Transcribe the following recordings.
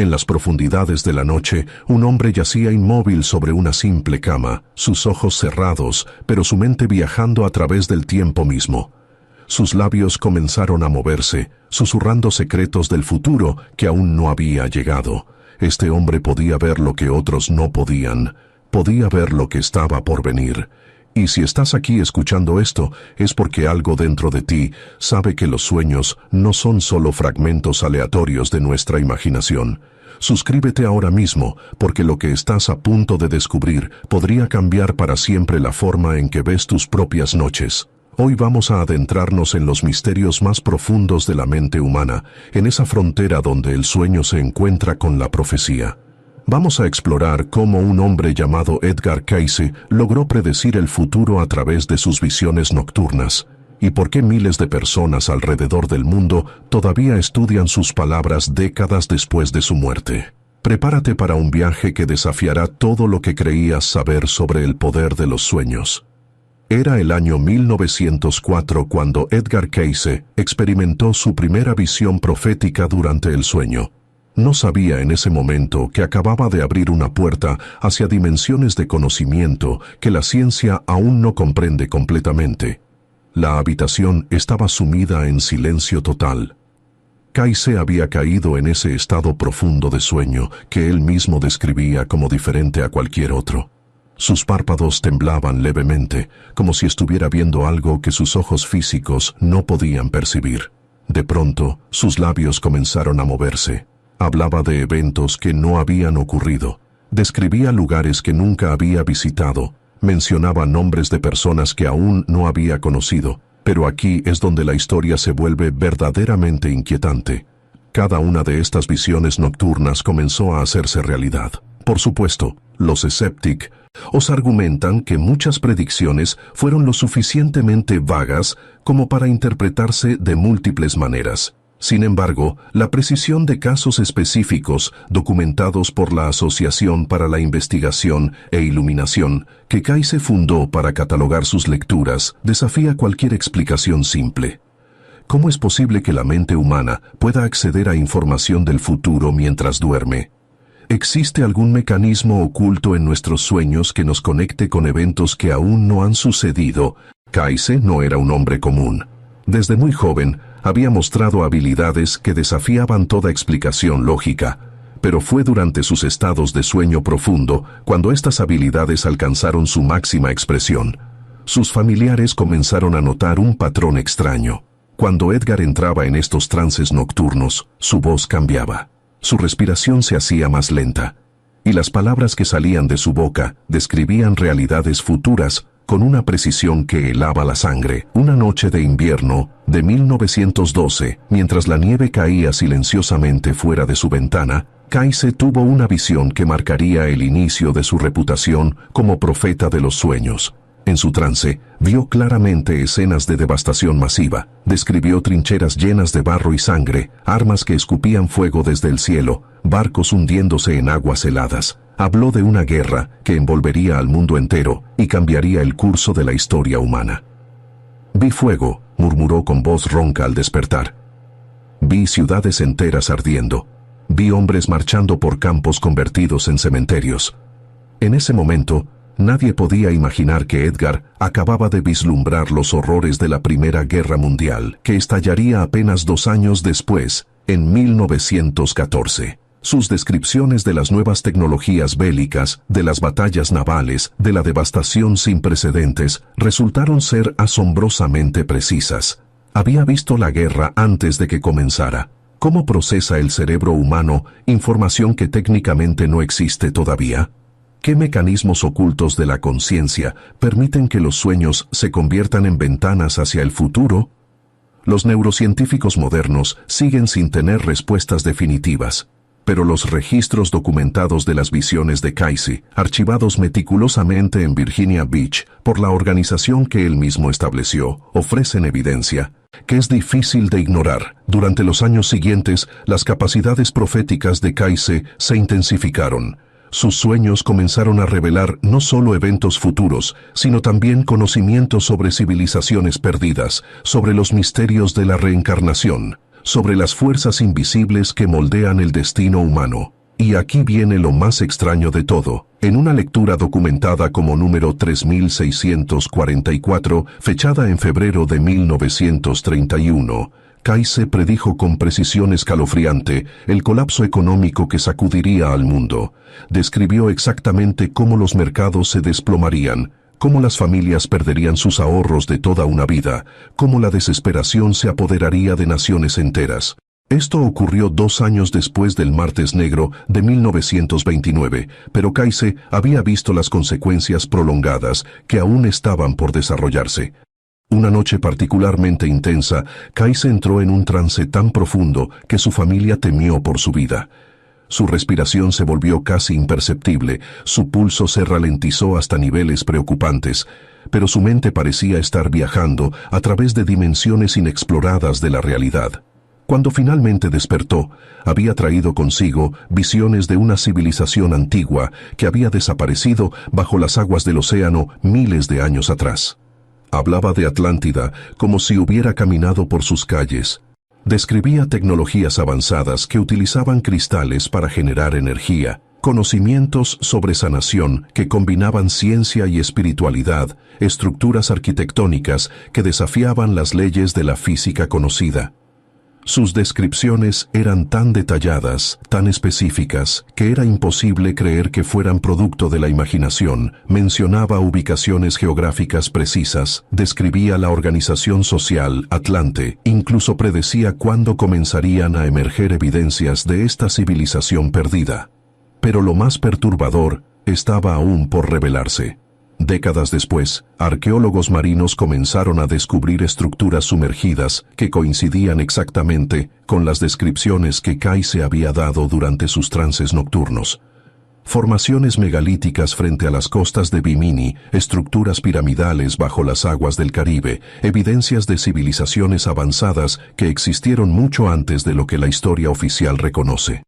En las profundidades de la noche, un hombre yacía inmóvil sobre una simple cama, sus ojos cerrados, pero su mente viajando a través del tiempo mismo. Sus labios comenzaron a moverse, susurrando secretos del futuro que aún no había llegado. Este hombre podía ver lo que otros no podían, podía ver lo que estaba por venir. Y si estás aquí escuchando esto, es porque algo dentro de ti sabe que los sueños no son solo fragmentos aleatorios de nuestra imaginación. Suscríbete ahora mismo, porque lo que estás a punto de descubrir podría cambiar para siempre la forma en que ves tus propias noches. Hoy vamos a adentrarnos en los misterios más profundos de la mente humana, en esa frontera donde el sueño se encuentra con la profecía. Vamos a explorar cómo un hombre llamado Edgar Cayce logró predecir el futuro a través de sus visiones nocturnas, y por qué miles de personas alrededor del mundo todavía estudian sus palabras décadas después de su muerte. Prepárate para un viaje que desafiará todo lo que creías saber sobre el poder de los sueños. Era el año 1904 cuando Edgar Cayce experimentó su primera visión profética durante el sueño. No sabía en ese momento que acababa de abrir una puerta hacia dimensiones de conocimiento que la ciencia aún no comprende completamente. La habitación estaba sumida en silencio total. Cayce había caído en ese estado profundo de sueño que él mismo describía como diferente a cualquier otro. Sus párpados temblaban levemente, como si estuviera viendo algo que sus ojos físicos no podían percibir. De pronto, sus labios comenzaron a moverse. Hablaba de eventos que no habían ocurrido. Describía lugares que nunca había visitado. Mencionaba nombres de personas que aún no había conocido. Pero aquí es donde la historia se vuelve verdaderamente inquietante. Cada una de estas visiones nocturnas comenzó a hacerse realidad. Por supuesto, los escépticos os argumentan que muchas predicciones fueron lo suficientemente vagas como para interpretarse de múltiples maneras. Sin embargo, la precisión de casos específicos documentados por la Asociación para la Investigación e Iluminación, que Cayce fundó para catalogar sus lecturas, desafía cualquier explicación simple. ¿Cómo es posible que la mente humana pueda acceder a información del futuro mientras duerme? ¿Existe algún mecanismo oculto en nuestros sueños que nos conecte con eventos que aún no han sucedido? Cayce no era un hombre común. Desde muy joven, había mostrado habilidades que desafiaban toda explicación lógica, pero fue durante sus estados de sueño profundo cuando estas habilidades alcanzaron su máxima expresión. Sus familiares comenzaron a notar un patrón extraño. Cuando Edgar entraba en estos trances nocturnos, su voz cambiaba. Su respiración se hacía más lenta, y las palabras que salían de su boca describían realidades futuras con una precisión que helaba la sangre. Una noche de invierno de 1912, mientras la nieve caía silenciosamente fuera de su ventana, Cayce tuvo una visión que marcaría el inicio de su reputación como profeta de los sueños. En su trance, vio claramente escenas de devastación masiva, describió trincheras llenas de barro y sangre, armas que escupían fuego desde el cielo, barcos hundiéndose en aguas heladas. Habló de una guerra que envolvería al mundo entero y cambiaría el curso de la historia humana. Vi fuego, murmuró con voz ronca al despertar. Vi ciudades enteras ardiendo. Vi hombres marchando por campos convertidos en cementerios. En ese momento, nadie podía imaginar que Edgar acababa de vislumbrar los horrores de la Primera Guerra Mundial, que estallaría apenas 2 años después, en 1914. Sus descripciones de las nuevas tecnologías bélicas, de las batallas navales, de la devastación sin precedentes, resultaron ser asombrosamente precisas. Había visto la guerra antes de que comenzara. ¿Cómo procesa el cerebro humano información que técnicamente no existe todavía? ¿Qué mecanismos ocultos de la conciencia permiten que los sueños se conviertan en ventanas hacia el futuro? Los neurocientíficos modernos siguen sin tener respuestas definitivas, pero los registros documentados de las visiones de Cayce, archivados meticulosamente en Virginia Beach por la organización que él mismo estableció, ofrecen evidencia que es difícil de ignorar. Durante los años siguientes, las capacidades proféticas de Cayce se intensificaron. Sus sueños comenzaron a revelar no solo eventos futuros, sino también conocimientos sobre civilizaciones perdidas, sobre los misterios de la reencarnación, sobre las fuerzas invisibles que moldean el destino humano. Y aquí viene lo más extraño de todo. En una lectura documentada como número 3644, fechada en febrero de 1931, Kayse predijo con precisión escalofriante el colapso económico que sacudiría al mundo. Describió exactamente cómo los mercados se desplomarían, cómo las familias perderían sus ahorros de toda una vida, cómo la desesperación se apoderaría de naciones enteras. Esto ocurrió 2 años después del Martes Negro de 1929, pero Kayse había visto las consecuencias prolongadas que aún estaban por desarrollarse. Una noche particularmente intensa, Kayse entró en un trance tan profundo que su familia temió por su vida. Su respiración se volvió casi imperceptible, su pulso se ralentizó hasta niveles preocupantes, pero su mente parecía estar viajando a través de dimensiones inexploradas de la realidad. Cuando finalmente despertó, había traído consigo visiones de una civilización antigua que había desaparecido bajo las aguas del océano miles de años atrás. Hablaba de Atlántida como si hubiera caminado por sus calles. Describía tecnologías avanzadas que utilizaban cristales para generar energía, conocimientos sobre sanación que combinaban ciencia y espiritualidad, estructuras arquitectónicas que desafiaban las leyes de la física conocida. Sus descripciones eran tan detalladas, tan específicas, que era imposible creer que fueran producto de la imaginación. Mencionaba ubicaciones geográficas precisas, describía la organización social, Atlante, incluso predecía cuándo comenzarían a emerger evidencias de esta civilización perdida. Pero lo más perturbador estaba aún por revelarse. Décadas después, arqueólogos marinos comenzaron a descubrir estructuras sumergidas que coincidían exactamente con las descripciones que Kayse había dado durante sus trances nocturnos. Formaciones megalíticas frente a las costas de Bimini, estructuras piramidales bajo las aguas del Caribe, evidencias de civilizaciones avanzadas que existieron mucho antes de lo que la historia oficial reconoce.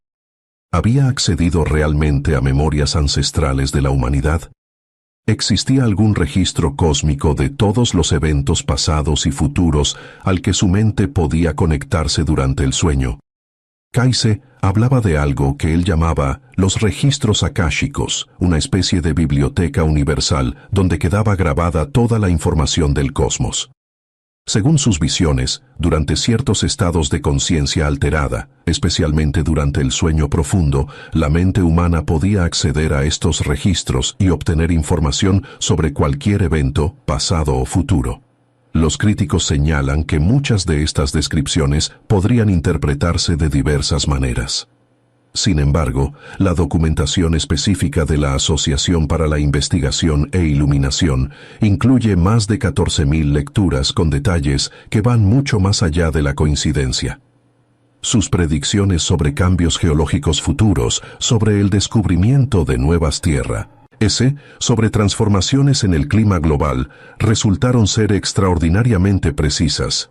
¿Había accedido realmente a memorias ancestrales de la humanidad? ¿Existía algún registro cósmico de todos los eventos pasados y futuros al que su mente podía conectarse durante el sueño? Kayse hablaba de algo que él llamaba los registros akáshicos, una especie de biblioteca universal donde quedaba grabada toda la información del cosmos. Según sus visiones, durante ciertos estados de conciencia alterada, especialmente durante el sueño profundo, la mente humana podía acceder a estos registros y obtener información sobre cualquier evento, pasado o futuro. Los críticos señalan que muchas de estas descripciones podrían interpretarse de diversas maneras. Sin embargo, la documentación específica de la Asociación para la Investigación e Iluminación incluye más de 14.000 lecturas con detalles que van mucho más allá de la coincidencia. Sus predicciones sobre cambios geológicos futuros, sobre el descubrimiento de nuevas tierras, sobre transformaciones en el clima global, resultaron ser extraordinariamente precisas.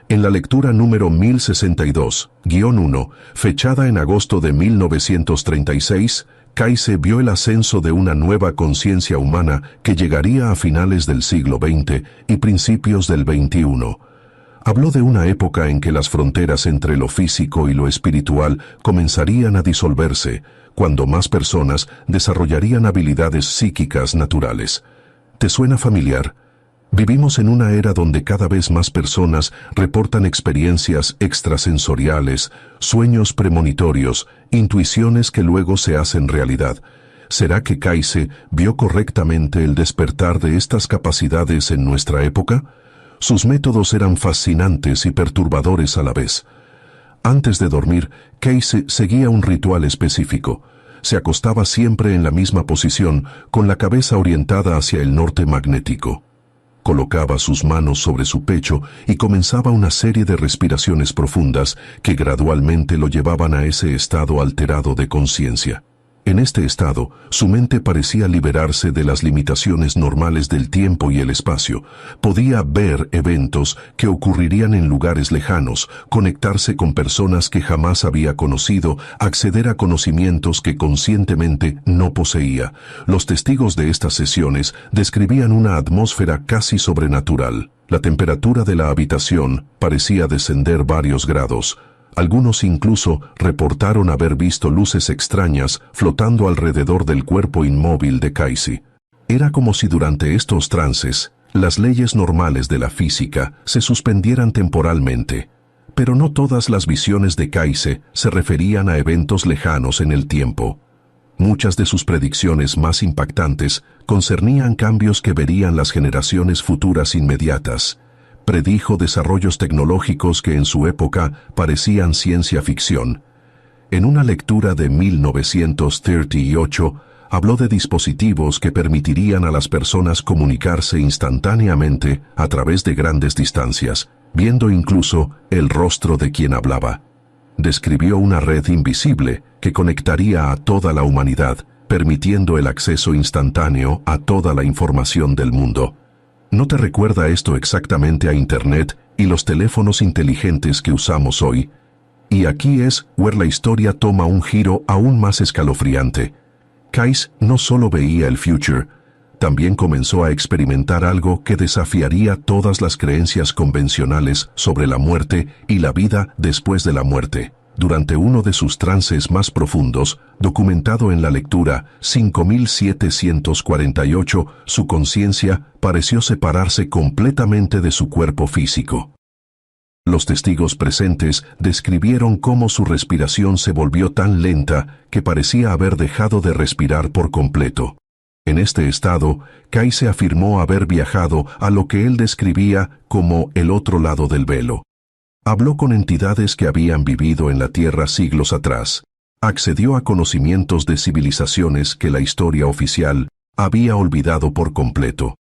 En la lectura número 1062-1, fechada en agosto de 1936, Kayse vio el ascenso de una nueva conciencia humana que llegaría a finales del siglo XX y principios del XXI. Habló de una época en que las fronteras entre lo físico y lo espiritual comenzarían a disolverse, cuando más personas desarrollarían habilidades psíquicas naturales. ¿Te suena familiar? Vivimos en una era donde cada vez más personas reportan experiencias extrasensoriales, sueños premonitorios, intuiciones que luego se hacen realidad. ¿Será que Kayse vio correctamente el despertar de estas capacidades en nuestra época? Sus métodos eran fascinantes y perturbadores a la vez. Antes de dormir, Kayse seguía un ritual específico. Se acostaba siempre en la misma posición, con la cabeza orientada hacia el norte magnético. Colocaba sus manos sobre su pecho y comenzaba una serie de respiraciones profundas que gradualmente lo llevaban a ese estado alterado de conciencia. En este estado, su mente parecía liberarse de las limitaciones normales del tiempo y el espacio. Podía ver eventos que ocurrirían en lugares lejanos, conectarse con personas que jamás había conocido, acceder a conocimientos que conscientemente no poseía. Los testigos de estas sesiones describían una atmósfera casi sobrenatural. La temperatura de la habitación parecía descender varios grados. Algunos incluso reportaron haber visto luces extrañas flotando alrededor del cuerpo inmóvil de Casey. Era como si durante estos trances, las leyes normales de la física se suspendieran temporalmente. Pero no todas las visiones de Casey se referían a eventos lejanos en el tiempo. Muchas de sus predicciones más impactantes concernían cambios que verían las generaciones futuras inmediatas. Predijo desarrollos tecnológicos que en su época parecían ciencia ficción. En una lectura de 1938, habló de dispositivos que permitirían a las personas comunicarse instantáneamente a través de grandes distancias, viendo incluso el rostro de quien hablaba. Describió una red invisible que conectaría a toda la humanidad, permitiendo el acceso instantáneo a toda la información del mundo. ¿No te recuerda esto exactamente a Internet y los teléfonos inteligentes que usamos hoy? Y aquí es where la historia toma un giro aún más escalofriante. Casey no solo veía el future, también comenzó a experimentar algo que desafiaría todas las creencias convencionales sobre la muerte y la vida después de la muerte. Durante uno de sus trances más profundos, documentado en la lectura 5748, su conciencia pareció separarse completamente de su cuerpo físico. Los testigos presentes describieron cómo su respiración se volvió tan lenta que parecía haber dejado de respirar por completo. En este estado, Casey afirmó haber viajado a lo que él describía como el otro lado del velo. Habló con entidades que habían vivido en la Tierra siglos atrás. Accedió a conocimientos de civilizaciones que la historia oficial había olvidado por completo.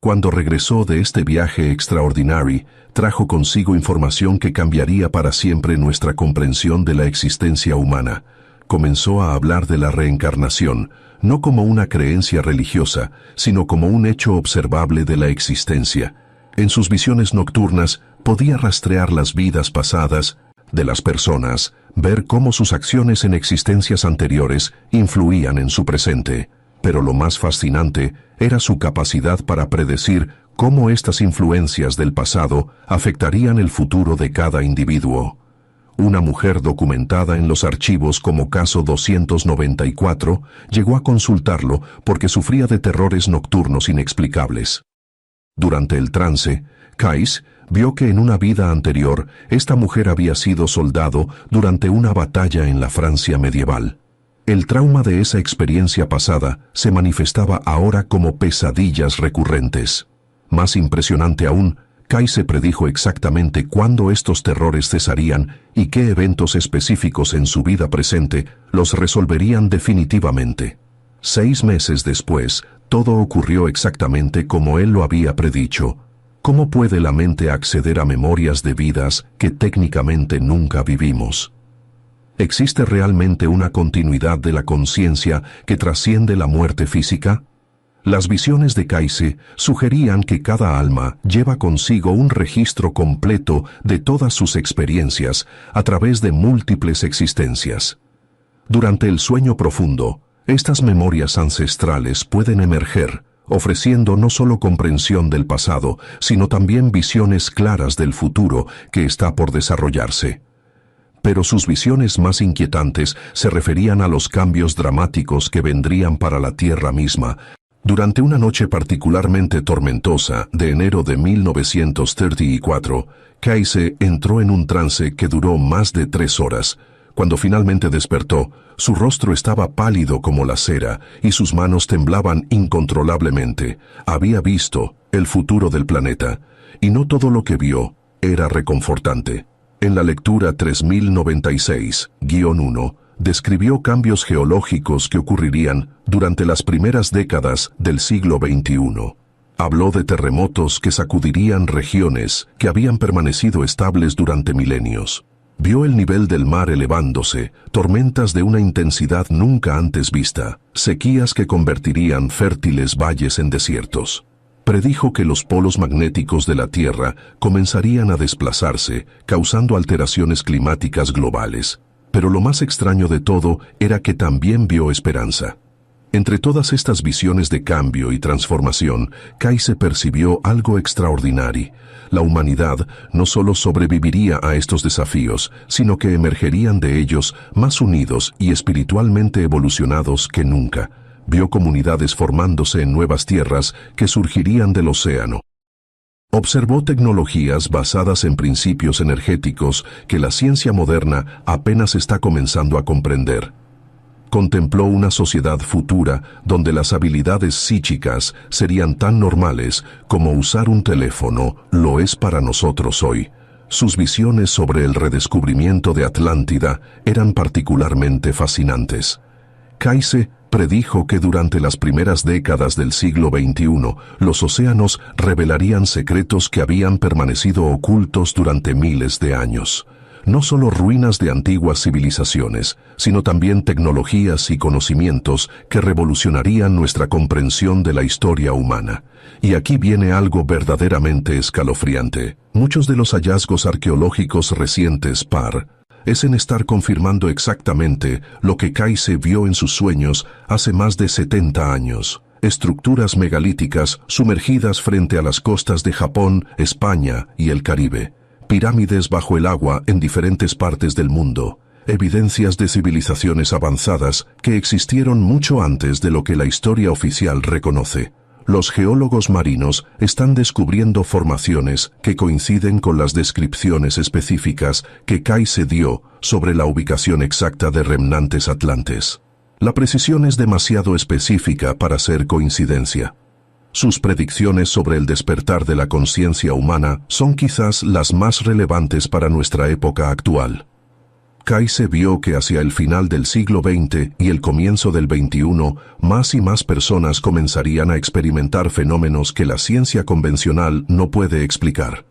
Cuando regresó de este viaje extraordinario, trajo consigo información que cambiaría para siempre nuestra comprensión de la existencia humana. Comenzó a hablar de la reencarnación, no como una creencia religiosa, sino como un hecho observable de la existencia. En sus visiones nocturnas, podía rastrear las vidas pasadas de las personas, ver cómo sus acciones en existencias anteriores influían en su presente. Pero lo más fascinante era su capacidad para predecir cómo estas influencias del pasado afectarían el futuro de cada individuo. Una mujer documentada en los archivos como caso 294 llegó a consultarlo porque sufría de terrores nocturnos inexplicables. Durante el trance, Casey vio que en una vida anterior esta mujer había sido soldado durante una batalla en la Francia medieval. El trauma de esa experiencia pasada se manifestaba ahora como pesadillas recurrentes. Más impresionante aún, Casey predijo exactamente cuándo estos terrores cesarían y qué eventos específicos en su vida presente los resolverían definitivamente. 6 meses después, todo ocurrió exactamente como él lo había predicho. ¿Cómo puede la mente acceder a memorias de vidas que técnicamente nunca vivimos? ¿Existe realmente una continuidad de la conciencia que trasciende la muerte física? Las visiones de Casey sugerían que cada alma lleva consigo un registro completo de todas sus experiencias a través de múltiples existencias. Durante el sueño profundo, estas memorias ancestrales pueden emerger, ofreciendo no solo comprensión del pasado, sino también visiones claras del futuro que está por desarrollarse. Pero sus visiones más inquietantes se referían a los cambios dramáticos que vendrían para la Tierra misma. Durante una noche particularmente tormentosa de enero de 1934, Casey entró en un trance que duró más de 3 horas. Cuando finalmente despertó, su rostro estaba pálido como la cera y sus manos temblaban incontrolablemente. Había visto el futuro del planeta, y no todo lo que vio era reconfortante. En la lectura 3096-1, describió cambios geológicos que ocurrirían durante las primeras décadas del siglo XXI. Habló de terremotos que sacudirían regiones que habían permanecido estables durante milenios. Vio el nivel del mar elevándose, tormentas de una intensidad nunca antes vista, sequías que convertirían fértiles valles en desiertos. Predijo que los polos magnéticos de la Tierra comenzarían a desplazarse, causando alteraciones climáticas globales. Pero lo más extraño de todo era que también vio esperanza. Entre todas estas visiones de cambio y transformación, Kayse percibió algo extraordinario. La humanidad no solo sobreviviría a estos desafíos, sino que emergerían de ellos más unidos y espiritualmente evolucionados que nunca. Vio comunidades formándose en nuevas tierras que surgirían del océano. Observó tecnologías basadas en principios energéticos que la ciencia moderna apenas está comenzando a comprender. Contempló una sociedad futura donde las habilidades psíquicas serían tan normales como usar un teléfono lo es para nosotros hoy. Sus visiones sobre el redescubrimiento de Atlántida eran particularmente fascinantes. Kayse predijo que durante las primeras décadas del siglo XXI, los océanos revelarían secretos que habían permanecido ocultos durante miles de años. No solo ruinas de antiguas civilizaciones, sino también tecnologías y conocimientos que revolucionarían nuestra comprensión de la historia humana. Y aquí viene algo verdaderamente escalofriante. Muchos de los hallazgos arqueológicos recientes parecen estar confirmando exactamente lo que Kayse vio en sus sueños hace más de 70 años. Estructuras megalíticas sumergidas frente a las costas de Japón, España y el Caribe. Pirámides bajo el agua en diferentes partes del mundo, evidencias de civilizaciones avanzadas que existieron mucho antes de lo que la historia oficial reconoce. Los geólogos marinos están descubriendo formaciones que coinciden con las descripciones específicas que Kayse dio sobre la ubicación exacta de remanentes atlantes. La precisión es demasiado específica para ser coincidencia. Sus predicciones sobre el despertar de la conciencia humana son quizás las más relevantes para nuestra época actual. Kayse vio que hacia el final del siglo XX y el comienzo del XXI, más y más personas comenzarían a experimentar fenómenos que la ciencia convencional no puede explicar.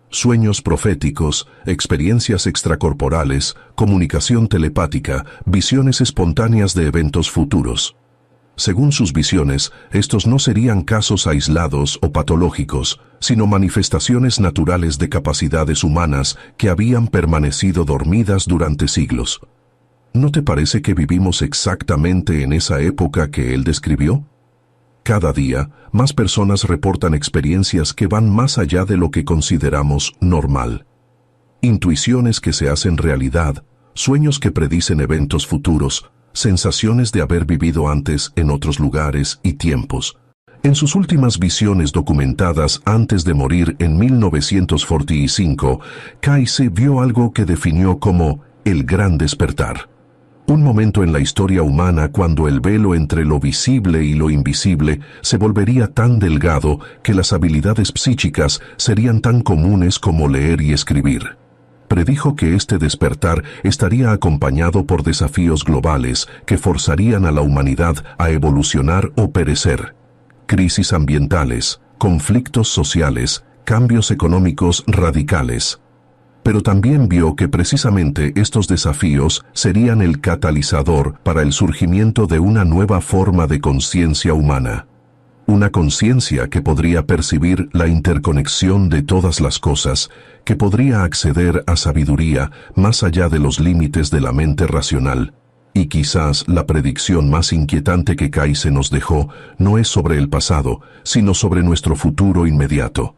Sueños proféticos, experiencias extracorporales, comunicación telepática, visiones espontáneas de eventos futuros. Según sus visiones, estos no serían casos aislados o patológicos, sino manifestaciones naturales de capacidades humanas que habían permanecido dormidas durante siglos. ¿No te parece que vivimos exactamente en esa época que él describió? Cada día, más personas reportan experiencias que van más allá de lo que consideramos normal. Intuiciones que se hacen realidad, sueños que predicen eventos futuros, sensaciones de haber vivido antes en otros lugares y tiempos. En sus últimas visiones documentadas antes de morir en 1945, Kayse vio algo que definió como el Gran Despertar. Un momento en la historia humana cuando el velo entre lo visible y lo invisible se volvería tan delgado que las habilidades psíquicas serían tan comunes como leer y escribir. Predijo que este despertar estaría acompañado por desafíos globales que forzarían a la humanidad a evolucionar o perecer. Crisis ambientales, conflictos sociales, cambios económicos radicales. Pero también vio que precisamente estos desafíos serían el catalizador para el surgimiento de una nueva forma de conciencia humana. Una conciencia que podría percibir la interconexión de todas las cosas, que podría acceder a sabiduría más allá de los límites de la mente racional. Y quizás la predicción más inquietante que Kayse nos dejó no es sobre el pasado, sino sobre nuestro futuro inmediato.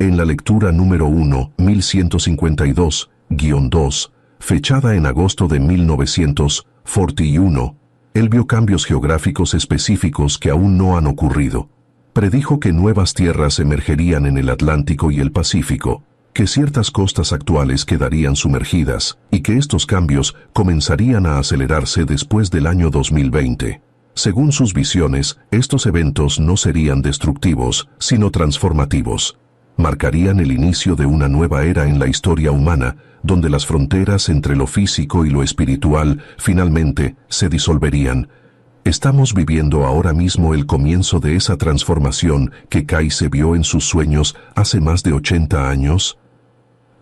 En la lectura número 1, 1152-2, fechada en agosto de 1941, él vio cambios geográficos específicos que aún no han ocurrido. Predijo que nuevas tierras emergerían en el Atlántico y el Pacífico, que ciertas costas actuales quedarían sumergidas y que estos cambios comenzarían a acelerarse después del año 2020. Según sus visiones, estos eventos no serían destructivos, sino transformativos. Marcarían el inicio de una nueva era en la historia humana, donde las fronteras entre lo físico y lo espiritual finalmente se disolverían. ¿Estamos viviendo ahora mismo el comienzo de esa transformación que Kayse vio en sus sueños hace más de 80 años?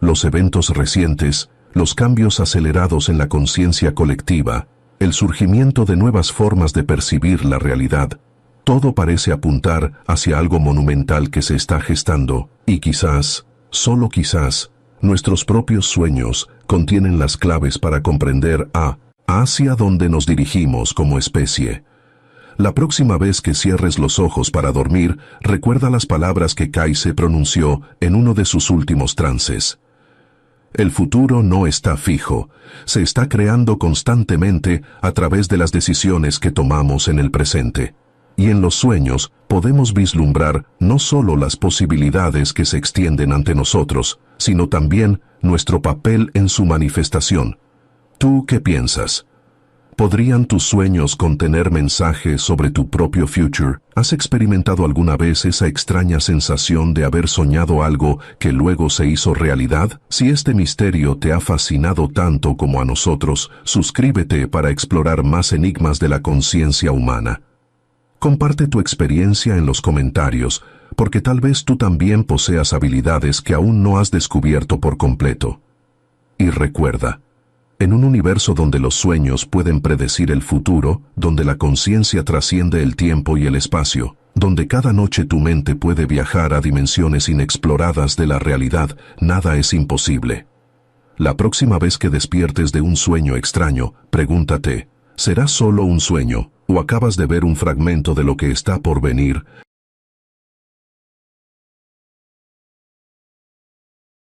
Los eventos recientes, los cambios acelerados en la conciencia colectiva, el surgimiento de nuevas formas de percibir la realidad, todo parece apuntar hacia algo monumental que se está gestando, y quizás, solo quizás, nuestros propios sueños contienen las claves para comprender hacia dónde nos dirigimos como especie. La próxima vez que cierres los ojos para dormir, recuerda las palabras que Kaize pronunció en uno de sus últimos trances. El futuro no está fijo, se está creando constantemente a través de las decisiones que tomamos en el presente. Y en los sueños podemos vislumbrar no solo las posibilidades que se extienden ante nosotros, sino también nuestro papel en su manifestación. ¿Tú qué piensas? ¿Podrían tus sueños contener mensajes sobre tu propio future? ¿Has experimentado alguna vez esa extraña sensación de haber soñado algo que luego se hizo realidad? Si este misterio te ha fascinado tanto como a nosotros, suscríbete para explorar más enigmas de la conciencia humana. Comparte tu experiencia en los comentarios, porque tal vez tú también poseas habilidades que aún no has descubierto por completo. Y recuerda, en un universo donde los sueños pueden predecir el futuro, donde la conciencia trasciende el tiempo y el espacio, donde cada noche tu mente puede viajar a dimensiones inexploradas de la realidad, nada es imposible. La próxima vez que despiertes de un sueño extraño, pregúntate, ¿será solo un sueño, o acabas de ver un fragmento de lo que está por venir?